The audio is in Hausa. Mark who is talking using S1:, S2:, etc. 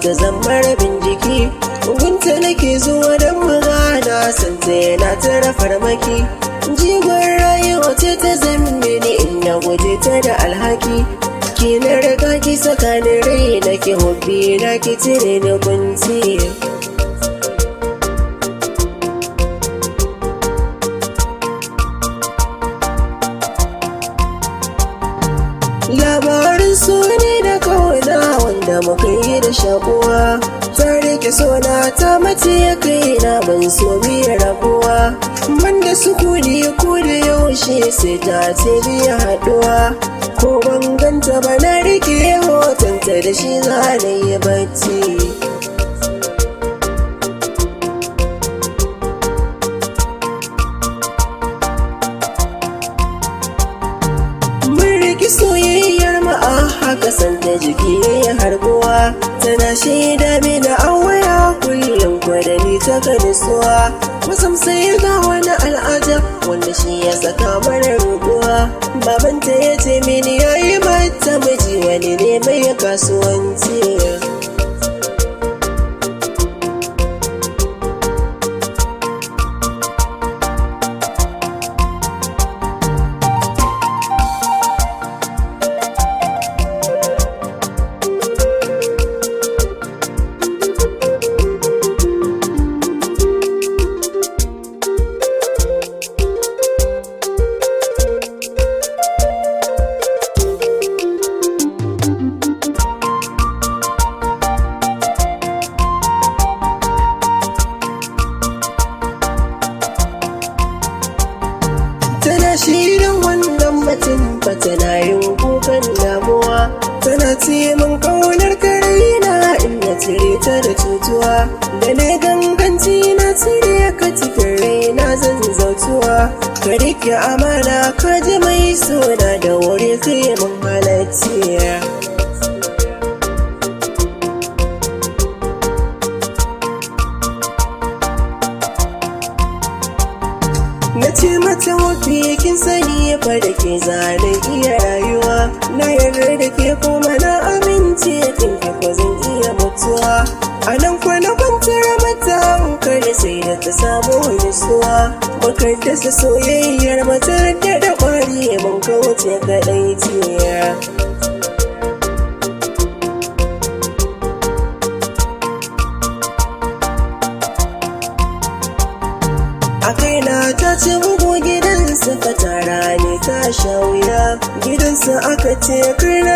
S1: ta zama rabin jiki. Gunta nake zuwa don magana, santa yana tara farmaki. Jigon rayuwa ce ta zambe ni in na guje ta da alhaki. Ki na riga ki saka ni rai na ki hobbi na ki cire ni kunci. Labarin so ne da kauna wanda muka yi da shakuwa. Ta rike sona ta mace ya kai na ban so biya rabuwa. Banda sukuni ko da yaushe sai ta ce biya haduwa. Ko ban ganta ba na rike hotonta da shi za na yi bacci. Soyayyar ma a haka sanda jiki ya harbuwa. Tana shaida mini an waya kullum kwadani ta ka nutsuwa. Kusan sai ga wani al'ajab wanda shi ya saka mara rubuwa. Babanta ya ce mini ya yi mata miji wani ne mai kasuwanci. Tana shirin wannan mutum ba tana yin kukan damuwa. Tana ce min kaunar karaina in na cire ta da cutuwa. Da na ganganci na cire ka cikin raina zan zautuwa. Ka rike amana ka ji mai suna da wuri kai mun halacciya. Na ce mata wafi kin sani fa da ke zane iya rayuwa. Na yarda da ke kuma na amince kin ki ko zan iya mutuwa. A nan kwa na kwantar mata hankali sai da ta samu nutsuwa. Bakar da su soyayyar matar da kwari mun kauce kaɗai ciya. A kaina ta ci bugu gidansu ka tara ne ta sha wuya. Gidansu aka ce kai na